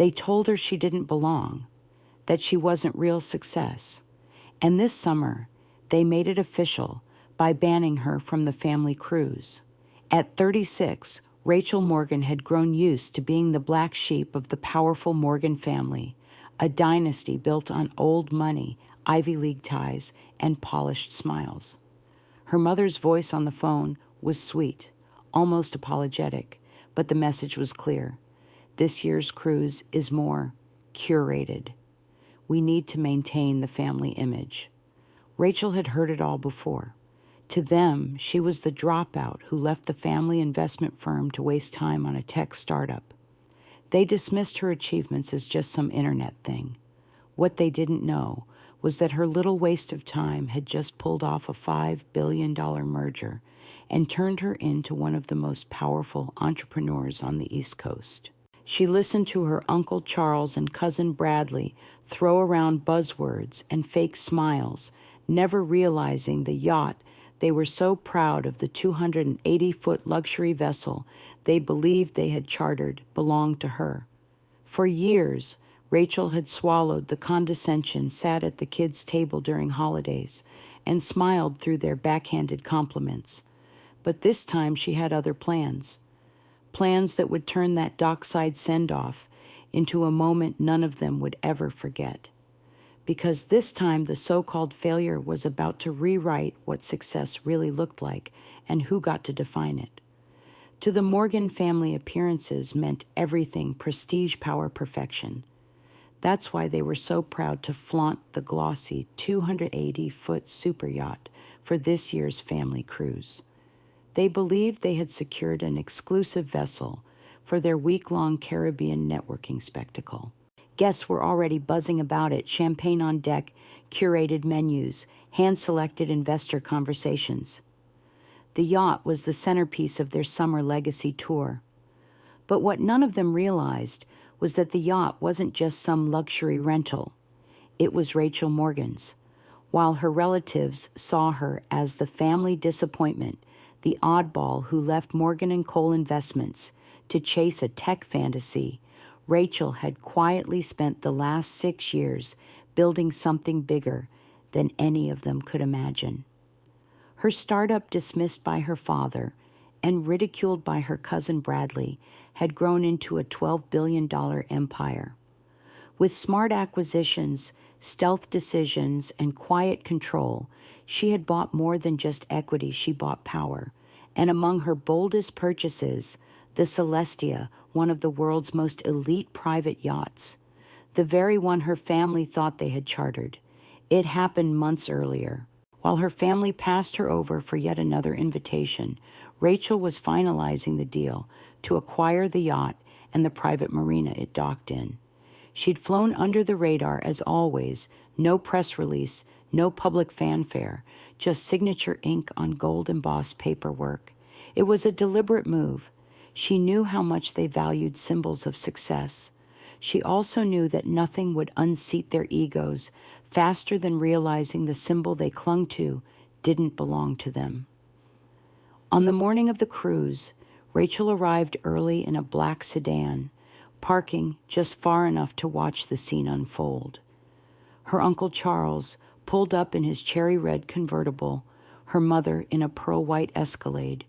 They told her she didn't belong, that she wasn't real success. And this summer, they made it official by banning her from the family cruise. At 36, Rachel Morgan had grown used to being the black sheep of the powerful Morgan family, a dynasty built on old money, Ivy League ties, and polished smiles. Her mother's voice on the phone was sweet, almost apologetic, but the message was clear. This year's cruise is more curated. We need to maintain the family image. Rachel had heard it all before. To them, she was the dropout who left the family investment firm to waste time on a tech startup. They dismissed her achievements as just some internet thing. What they didn't know was that her little waste of time had just pulled off a $5 billion merger and turned her into one of the most powerful entrepreneurs on the East Coast. She listened to her Uncle Charles and Cousin Bradley throw around buzzwords and fake smiles, never realizing the yacht they were so proud of, the 280-foot luxury vessel they believed they had chartered, belonged to her. For years, Rachel had swallowed the condescension, sat at the kids' table during holidays, and smiled through their backhanded compliments. But this time she had other plans. Plans that would turn that dockside send-off into a moment none of them would ever forget. Because this time the so-called failure was about to rewrite what success really looked like and who got to define it. To the Morgan family, appearances meant everything: prestige, power, perfection. That's why they were so proud to flaunt the glossy 280-foot super yacht for this year's family cruise. They believed they had secured an exclusive vessel for their week-long Caribbean networking spectacle. Guests were already buzzing about it, champagne on deck, curated menus, hand-selected investor conversations. The yacht was the centerpiece of their summer legacy tour. But what none of them realized was that the yacht wasn't just some luxury rental. It was Rachel Morgan's. While her relatives saw her as the family disappointment, the oddball who left Morgan & Cole Investments to chase a tech fantasy, Rachel had quietly spent the last 6 years building something bigger than any of them could imagine. Her startup, dismissed by her father and ridiculed by her cousin Bradley, had grown into a $12 billion empire. With smart acquisitions, stealth decisions, and quiet control, she had bought more than just equity, she bought power. And among her boldest purchases, the Celestia, one of the world's most elite private yachts, the very one her family thought they had chartered. It happened months earlier. While her family passed her over for yet another invitation, Rachel was finalizing the deal to acquire the yacht and the private marina it docked in. She'd flown under the radar as always, no press release, no public fanfare, just signature ink on gold-embossed paperwork. It was a deliberate move. She knew how much they valued symbols of success. She also knew that nothing would unseat their egos faster than realizing the symbol they clung to didn't belong to them. On the morning of the cruise, Rachel arrived early in a black sedan, parking just far enough to watch the scene unfold. Her Uncle Charles pulled up in his cherry-red convertible, her mother in a pearl-white Escalade,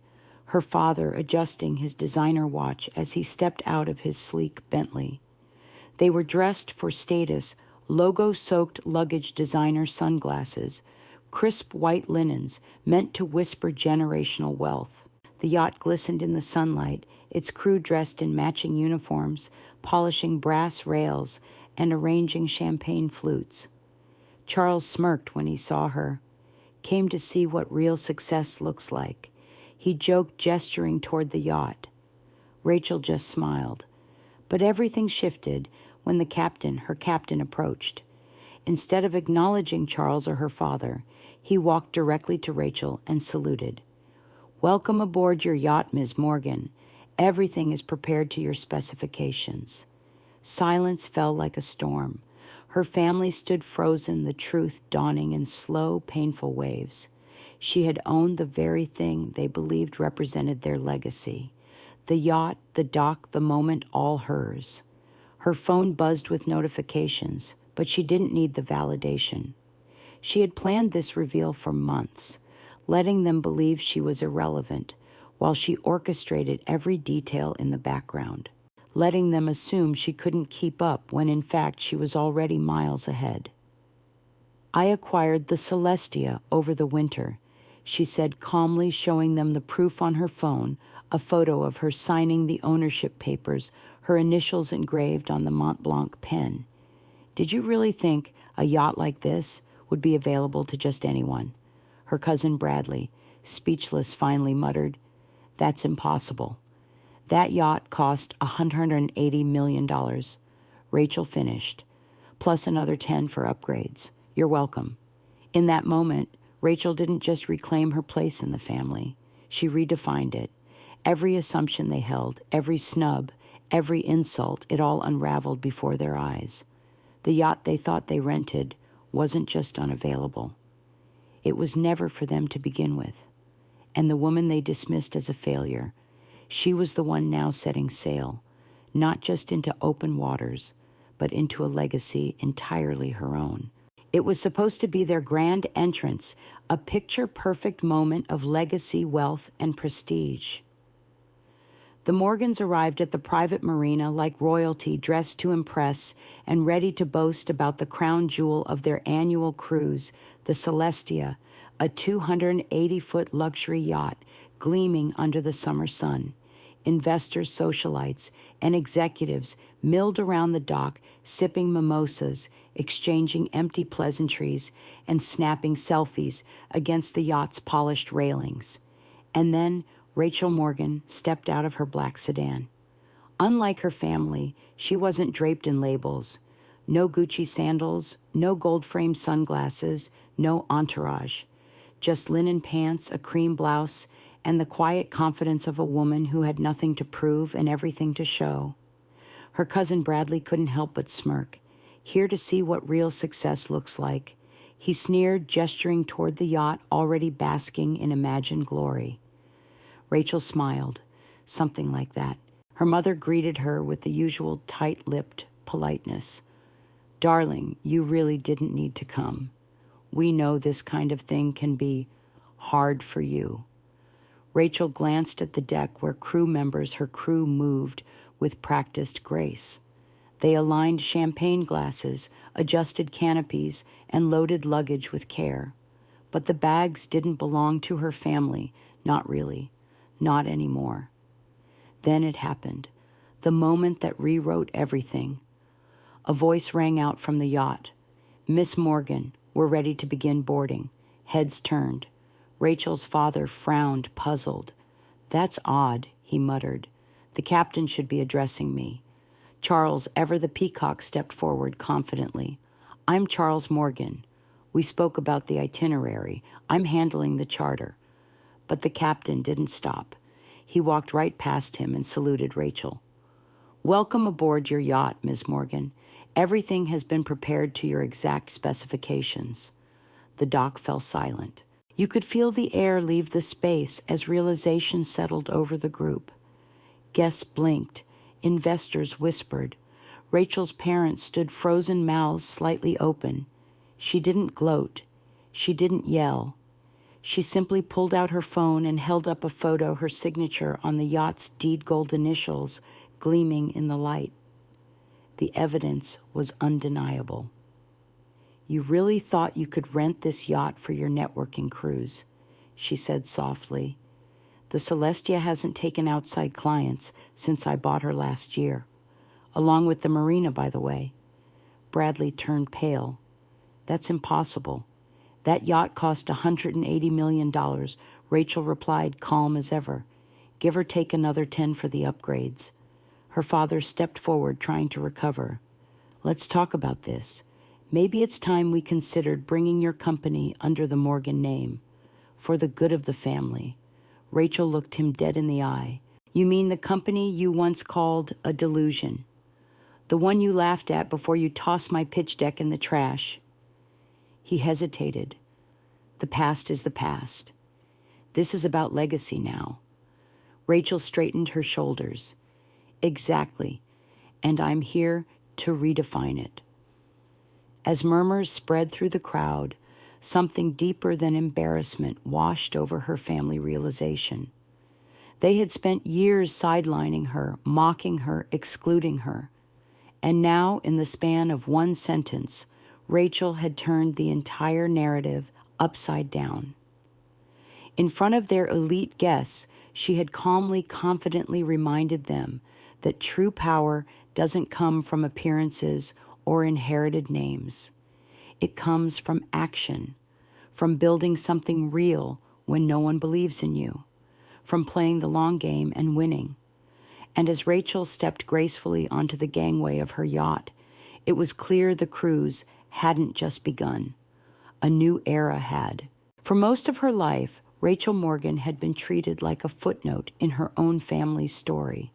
her father adjusting his designer watch as he stepped out of his sleek Bentley. They were dressed for status, logo-soaked luggage designer sunglasses, crisp white linens meant to whisper generational wealth. The yacht glistened in the sunlight, its crew dressed in matching uniforms, polishing brass rails and arranging champagne flutes. Charles smirked when he saw her. Came to see what real success looks like. He joked, gesturing toward the yacht. Rachel just smiled. But everything shifted when her captain approached. Instead of acknowledging Charles or her father, he walked directly to Rachel and saluted. "Welcome aboard your yacht, Ms. Morgan. Everything is prepared to your specifications." Silence fell like a storm. Her family stood frozen, the truth dawning in slow, painful waves. She had owned the very thing they believed represented their legacy. The yacht, the dock, the moment, all hers. Her phone buzzed with notifications, but she didn't need the validation. She had planned this reveal for months, letting them believe she was irrelevant, while she orchestrated every detail in the background, letting them assume she couldn't keep up when in fact she was already miles ahead. "I acquired the Celestia over the winter," she said calmly, showing them the proof on her phone, a photo of her signing the ownership papers, her initials engraved on the Mont Blanc pen. "Did you really think a yacht like this would be available to just anyone?" Her cousin Bradley, speechless, finally muttered, "That's impossible. That yacht cost $180 million. Rachel finished, plus another 10 for upgrades. "You're welcome." In that moment, Rachel didn't just reclaim her place in the family. She redefined it. Every assumption they held, every snub, every insult, it all unraveled before their eyes. The yacht they thought they rented wasn't just unavailable. It was never for them to begin with. And the woman they dismissed as a failure, she was the one now setting sail, not just into open waters, but into a legacy entirely her own. It was supposed to be their grand entrance, a picture-perfect moment of legacy, wealth, and prestige. The Morgans arrived at the private marina like royalty, dressed to impress and ready to boast about the crown jewel of their annual cruise, the Celestia, a 280-foot luxury yacht gleaming under the summer sun. Investors, socialites, and executives milled around the dock, sipping mimosas, exchanging empty pleasantries, and snapping selfies against the yacht's polished railings. And then Rachel Morgan stepped out of her black sedan. Unlike her family, she wasn't draped in labels. No Gucci sandals, no gold-framed sunglasses, no entourage. Just linen pants, a cream blouse, and the quiet confidence of a woman who had nothing to prove and everything to show. Her cousin Bradley couldn't help but smirk, here to see what real success looks like. He sneered, gesturing toward the yacht already basking in imagined glory. Rachel smiled, something like that. Her mother greeted her with the usual tight-lipped politeness. "Darling, you really didn't need to come. We know this kind of thing can be hard for you." Rachel glanced at the deck where her crew moved with practiced grace. They aligned champagne glasses, adjusted canopies, and loaded luggage with care. But the bags didn't belong to her family, not really, not anymore. Then it happened, the moment that rewrote everything. A voice rang out from the yacht. "Miss Morgan, we're ready to begin boarding." Heads turned. Rachel's father frowned, puzzled. "That's odd," he muttered. "The captain should be addressing me." Charles, ever the peacock, stepped forward confidently. "I'm Charles Morgan. We spoke about the itinerary. I'm handling the charter." But the captain didn't stop. He walked right past him and saluted Rachel. "Welcome aboard your yacht, Miss Morgan. Everything has been prepared to your exact specifications." The dock fell silent. You could feel the air leave the space as realization settled over the group. Guests blinked. Investors whispered. Rachel's parents stood frozen mouths slightly open. She didn't gloat. She didn't yell. She simply pulled out her phone and held up a photo, her signature on the yacht's deed gold initials gleaming in the light. The evidence was undeniable. "You really thought you could rent this yacht for your networking cruise," she said softly. "The Celestia hasn't taken outside clients since I bought her last year. Along with the marina, by the way." Bradley turned pale. "That's impossible. That yacht cost $180 million, Rachel replied, calm as ever. "Give or take another 10 for the upgrades." Her father stepped forward, trying to recover. "Let's talk about this. Maybe it's time we considered bringing your company under the Morgan name. For the good of the family." Rachel looked him dead in the eye. "You mean the company you once called a delusion? The one you laughed at before you tossed my pitch deck in the trash?" He hesitated. "The past is the past. This is about legacy now." Rachel straightened her shoulders. "Exactly. and I'm here to redefine it. As murmurs spread through the crowd, something deeper than embarrassment washed over her family realization. They had spent years sidelining her, mocking her, excluding her. And now, in the span of one sentence, Rachel had turned the entire narrative upside down. In front of their elite guests, she had calmly, confidently reminded them that true power doesn't come from appearances or inherited names. It comes from action, from building something real when no one believes in you, from playing the long game and winning. And as Rachel stepped gracefully onto the gangway of her yacht, it was clear the cruise hadn't just begun. A new era had. For most of her life, Rachel Morgan had been treated like a footnote in her own family's story.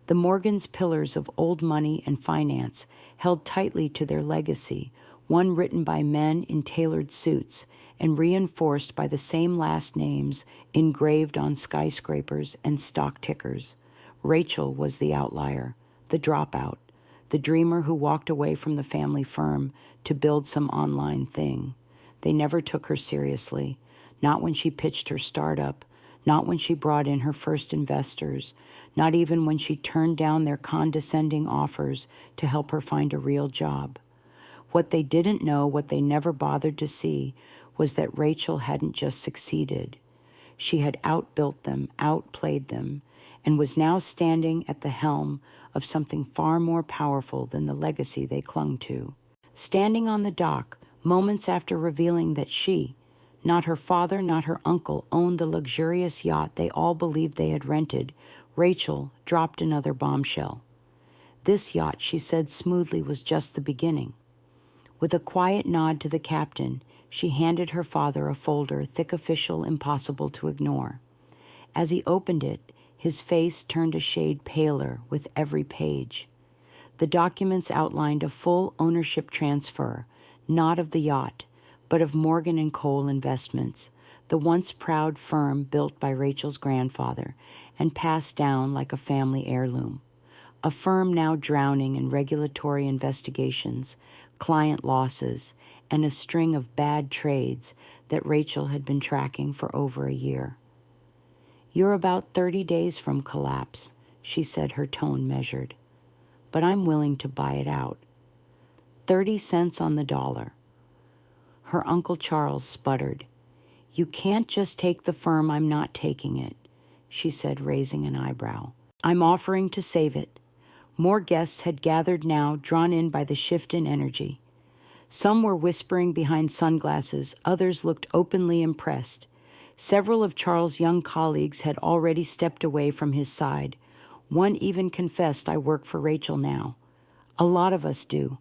The Morgans' pillars of old money and finance held tightly to their legacy, one written by men in tailored suits and reinforced by the same last names engraved on skyscrapers and stock tickers. Rachel was the outlier, the dropout, the dreamer who walked away from the family firm to build some online thing. They never took her seriously, not when she pitched her startup, not when she brought in her first investors, not even when she turned down their condescending offers to help her find a real job. What they didn't know, what they never bothered to see, was that Rachel hadn't just succeeded. She had outbuilt them, outplayed them, and was now standing at the helm of something far more powerful than the legacy they clung to. Standing on the dock, moments after revealing that she, not her father, not her uncle, owned the luxurious yacht they all believed they had rented, Rachel dropped another bombshell. This yacht, she said smoothly, was just the beginning. With a quiet nod to the captain, she handed her father a folder, thick, official, impossible to ignore. As he opened it, his face turned a shade paler with every page. The documents outlined a full ownership transfer, not of the yacht, but of Morgan & Cole Investments, the once proud firm built by Rachel's grandfather and passed down like a family heirloom. A firm now drowning in regulatory investigations, client losses, and a string of bad trades that Rachel had been tracking for over a year. "You're about 30 days from collapse," she said, her tone measured. "But I'm willing to buy it out. 30 cents on the dollar." Her Uncle Charles sputtered. "You can't just take the firm. I'm not taking it," she said, raising an eyebrow. "I'm offering to save it." More guests had gathered now, drawn in by the shift in energy. Some were whispering behind sunglasses, others looked openly impressed. Several of Charles' young colleagues had already stepped away from his side. One even confessed, "I work for Rachel now." A lot of us do.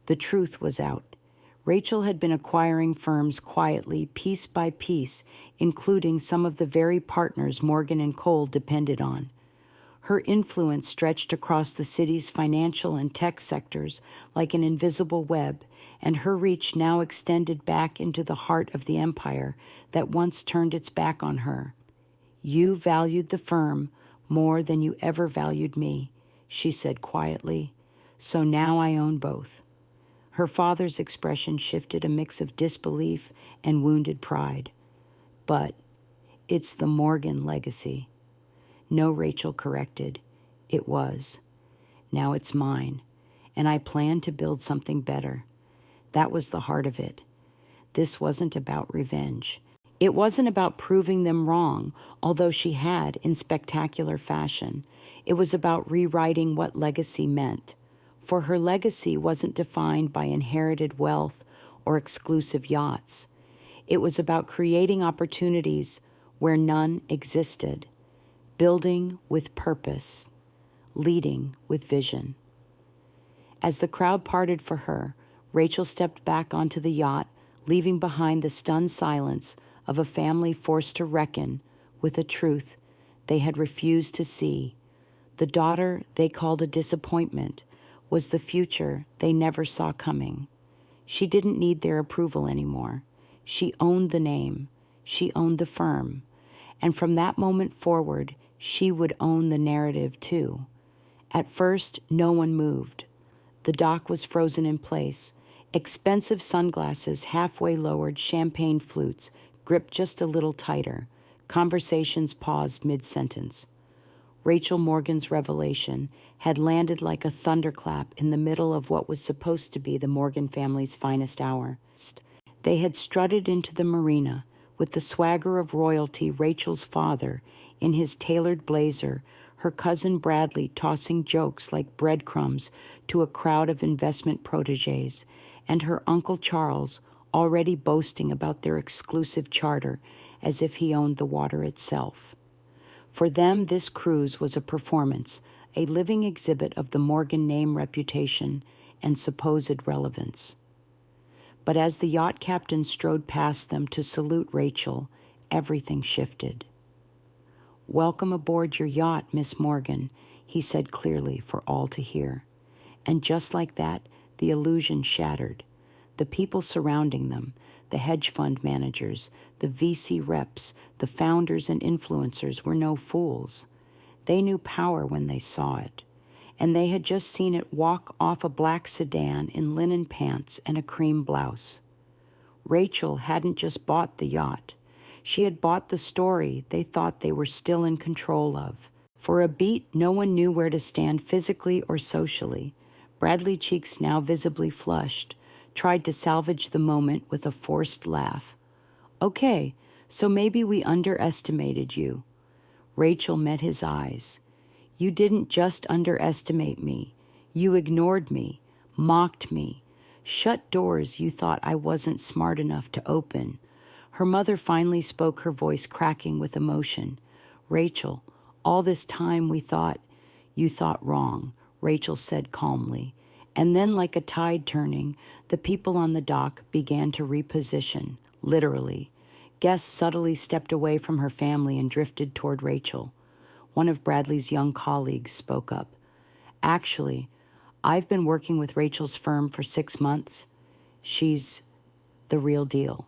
The truth was out. Rachel had been acquiring firms quietly, piece by piece, including some of the very partners Morgan & Cole depended on. Her influence stretched across the city's financial and tech sectors like an invisible web, and her reach now extended back into the heart of the empire that once turned its back on her. "You valued the firm more than you ever valued me," she said quietly, "so now I own both." Her father's expression shifted, a mix of disbelief and wounded pride. "But it's the Morgan legacy." "No," Rachel corrected. "It was. Now it's mine, and I plan to build something better." That was the heart of it. This wasn't about revenge. It wasn't about proving them wrong, although she had in spectacular fashion. It was about rewriting what legacy meant. For her legacy wasn't defined by inherited wealth or exclusive yachts. It was about creating opportunities where none existed, building with purpose, leading with vision. As the crowd parted for her, Rachel stepped back onto the yacht, leaving behind the stunned silence of a family forced to reckon with a truth they had refused to see. The daughter they called a disappointment was the future they never saw coming. She didn't need their approval anymore. She owned the name. She owned the firm. And from that moment forward, she would own the narrative too. At first, no one moved. The dock was frozen in place. Expensive sunglasses halfway lowered, champagne flutes gripped just a little tighter. Conversations paused mid-sentence. Rachel Morgan's revelation had landed like a thunderclap in the middle of what was supposed to be the Morgan family's finest hour. They had strutted into the marina with the swagger of royalty, Rachel's father in his tailored blazer, her cousin Bradley tossing jokes like breadcrumbs to a crowd of investment protégés, and her Uncle Charles already boasting about their exclusive charter as if he owned the water itself. For them, this cruise was a performance, a living exhibit of the Morgan name, reputation, and supposed relevance. But as the yacht captain strode past them to salute Rachel, everything shifted. "Welcome aboard your yacht, Miss Morgan," he said clearly for all to hear. And just like that, the illusion shattered. The people surrounding them, the hedge fund managers, the VC reps, the founders and influencers were no fools. They knew power when they saw it, and they had just seen it walk off a black sedan in linen pants and a cream blouse. Rachel hadn't just bought the yacht. She had bought the story they thought they were still in control of. For a beat, no one knew where to stand physically or socially. Bradley, cheeks now visibly flushed, tried to salvage the moment with a forced laugh. "Okay, so maybe we underestimated you." Rachel met his eyes. "You didn't just underestimate me. You ignored me, mocked me, shut doors you thought I wasn't smart enough to open." Her mother finally spoke, her voice cracking with emotion. "Rachel, all this time we thought—" "You thought wrong," Rachel said calmly. And then, like a tide turning, the people on the dock began to reposition, literally. Guests subtly stepped away from her family and drifted toward Rachel. One of Bradley's young colleagues spoke up. "Actually, I've been working with Rachel's firm for 6 months. She's the real deal."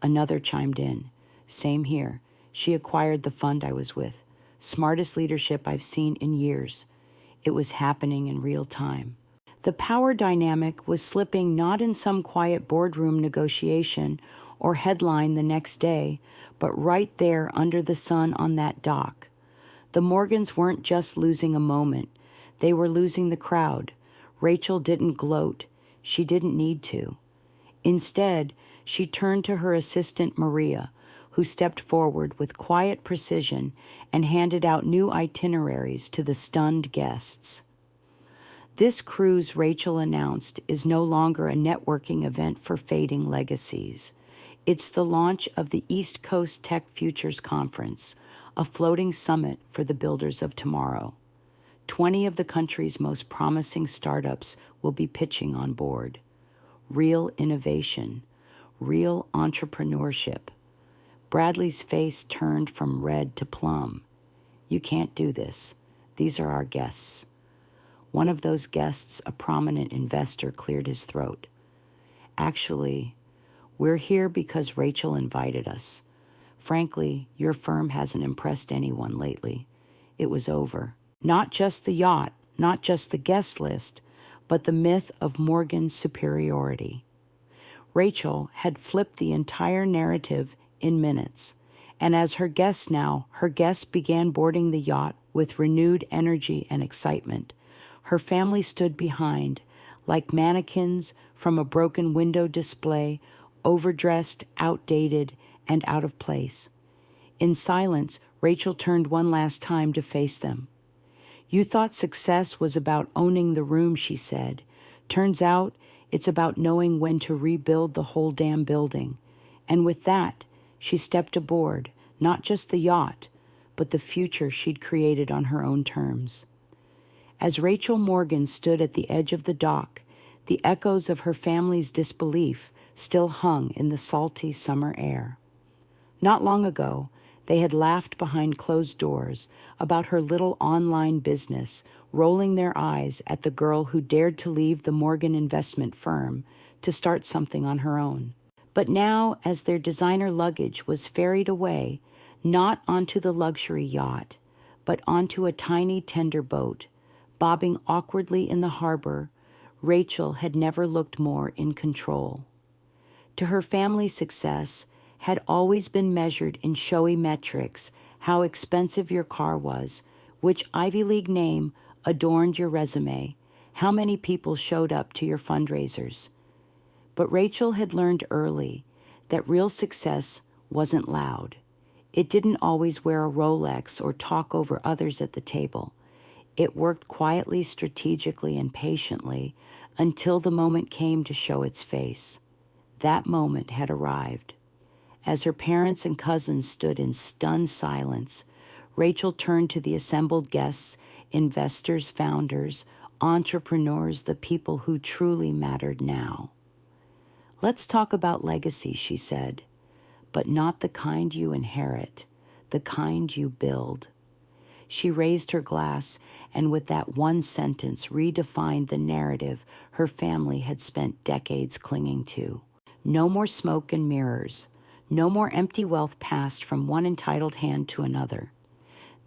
Another chimed in. "Same here. She acquired the fund I was with. Smartest leadership I've seen in years." It was happening in real time. The power dynamic was slipping not in some quiet boardroom negotiation or headline the next day, but right there under the sun on that dock. The Morgans weren't just losing a moment. They were losing the crowd. Rachel didn't gloat. She didn't need to. Instead, she turned to her assistant Maria, who stepped forward with quiet precision and handed out new itineraries to the stunned guests. "This cruise," Rachel announced, "is no longer a networking event for fading legacies. It's the launch of the East Coast Tech Futures Conference, a floating summit for the builders of tomorrow. 20 of the country's most promising startups will be pitching on board. Real innovation, real entrepreneurship." Bradley's face turned from red to plum. "You can't do this. These are our guests." One of those guests, a prominent investor, cleared his throat. "Actually, we're here because Rachel invited us. Frankly, your firm hasn't impressed anyone lately." It was over. Not just the yacht, not just the guest list, but the myth of Morgan's superiority. Rachel had flipped the entire narrative in minutes, and as her guests began boarding the yacht with renewed energy and excitement. Her family stood behind, like mannequins from a broken window display, overdressed, outdated, and out of place. In silence, Rachel turned one last time to face them. "You thought success was about owning the room," she said. "Turns out it's about knowing when to rebuild the whole damn building." And with that, she stepped aboard, not just the yacht, but the future she'd created on her own terms. As Rachel Morgan stood at the edge of the dock, the echoes of her family's disbelief still hung in the salty summer air. Not long ago, they had laughed behind closed doors about her little online business, rolling their eyes at the girl who dared to leave the Morgan investment firm to start something on her own. But now, as their designer luggage was ferried away, not onto the luxury yacht, but onto a tiny tender boat, bobbing awkwardly in the harbor, Rachel had never looked more in control. To her family's success had always been measured in showy metrics: how expensive your car was, which Ivy League name adorned your resume, how many people showed up to your fundraisers. But Rachel had learned early that real success wasn't loud. It didn't always wear a Rolex or talk over others at the table. It worked quietly, strategically, and patiently until the moment came to show its face. That moment had arrived. As her parents and cousins stood in stunned silence, Rachel turned to the assembled guests, investors, founders, entrepreneurs, the people who truly mattered now. "Let's talk about legacy," she said, "but not the kind you inherit, the kind you build." She raised her glass and with that one sentence redefined the narrative her family had spent decades clinging to. No more smoke and mirrors. No more empty wealth passed from one entitled hand to another.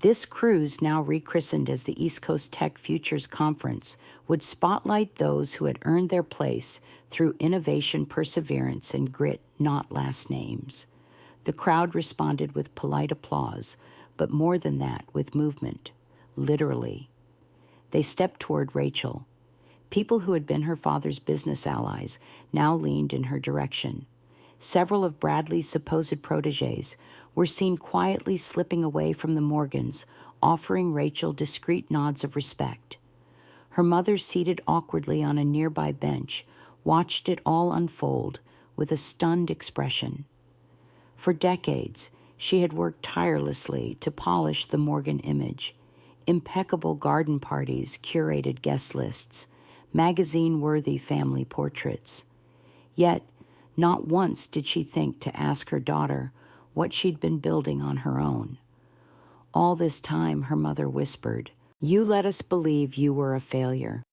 This cruise, now rechristened as the East Coast Tech Futures Conference, would spotlight those who had earned their place through innovation, perseverance, and grit, not last names. The crowd responded with polite applause, but more than that, with movement, literally. They stepped toward Rachel. People who had been her father's business allies now leaned in her direction. Several of Bradley's supposed protégés were seen quietly slipping away from the Morgans, offering Rachel discreet nods of respect. Her mother, seated awkwardly on a nearby bench, watched it all unfold with a stunned expression. For decades, she had worked tirelessly to polish the Morgan image. Impeccable garden parties, curated guest lists, magazine-worthy family portraits. Yet, not once did she think to ask her daughter what she'd been building on her own. All this time, her mother whispered, "You let us believe you were a failure."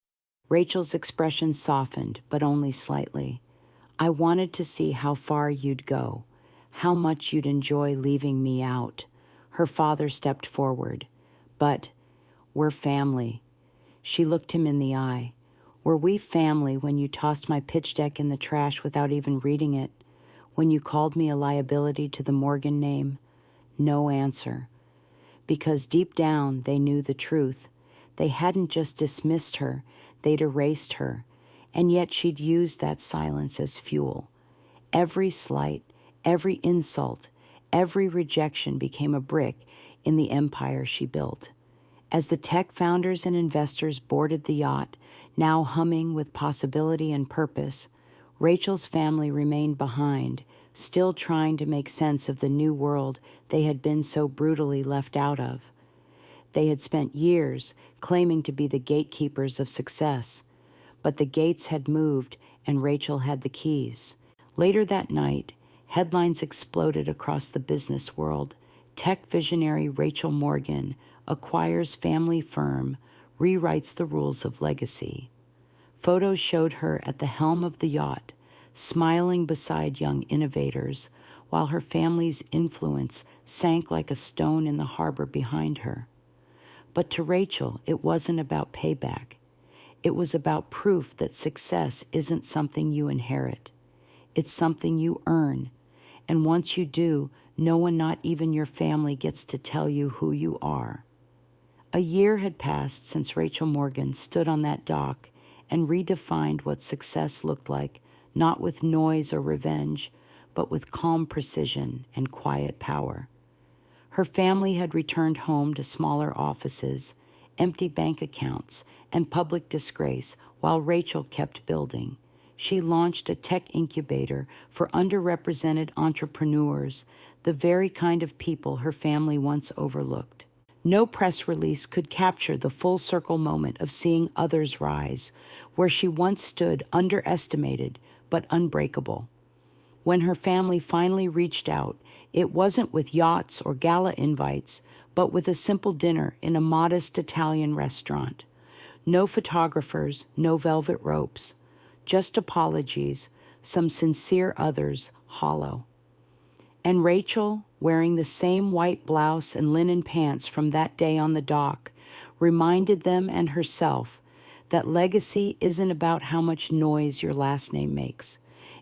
Rachel's expression softened, but only slightly. "I wanted to see how far you'd go, how much you'd enjoy leaving me out." Her father stepped forward. "But we're family." She looked him in the eye. "Were we family when you tossed my pitch deck in the trash without even reading it? When you called me a liability to the Morgan name?" No answer. Because deep down they knew the truth. They hadn't just dismissed her, they'd erased her. And yet she'd used that silence as fuel. Every slight, every insult, every rejection became a brick in the empire she built. As the tech founders and investors boarded the yacht, now humming with possibility and purpose, Rachel's family remained behind, still trying to make sense of the new world they had been so brutally left out of. They had spent years claiming to be the gatekeepers of success, but the gates had moved and Rachel had the keys. Later that night, headlines exploded across the business world. Tech visionary Rachel Morgan acquires family firm, rewrites the rules of legacy. Photos showed her at the helm of the yacht, smiling beside young innovators, while her family's influence sank like a stone in the harbor behind her. But to Rachel, it wasn't about payback. It was about proof that success isn't something you inherit. It's something you earn. And once you do, no one, not even your family, gets to tell you who you are. A year had passed since Rachel Morgan stood on that dock and redefined what success looked like, not with noise or revenge, but with calm precision and quiet power. Her family had returned home to smaller offices, empty bank accounts, and public disgrace, while Rachel kept building. She launched a tech incubator for underrepresented entrepreneurs, the very kind of people her family once overlooked. No press release could capture the full circle moment of seeing others rise, where she once stood underestimated but unbreakable. When her family finally reached out, it wasn't with yachts or gala invites, but with a simple dinner in a modest Italian restaurant. No photographers, no velvet ropes, just apologies, some sincere, others hollow. And Rachel, wearing the same white blouse and linen pants from that day on the dock, reminded them and herself that legacy isn't about how much noise your last name makes.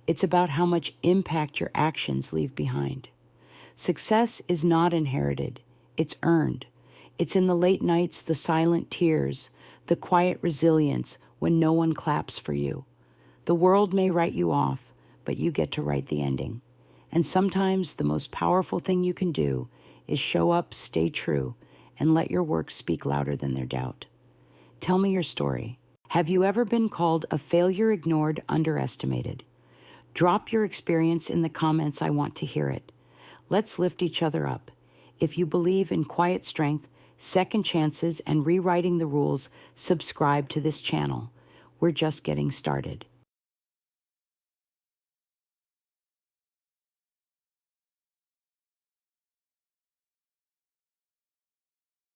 It's about how much impact your actions leave behind. Success is not inherited, it's earned. It's in the late nights, the silent tears, the quiet resilience when no one claps for you. The world may write you off, but you get to write the ending. And sometimes the most powerful thing you can do is show up, stay true, and let your work speak louder than their doubt. Tell me your story. Have you ever been called a failure, ignored, underestimated? Drop your experience in the comments. I want to hear it. Let's lift each other up. If you believe in quiet strength, second chances, and rewriting the rules, subscribe to this channel. We're just getting started.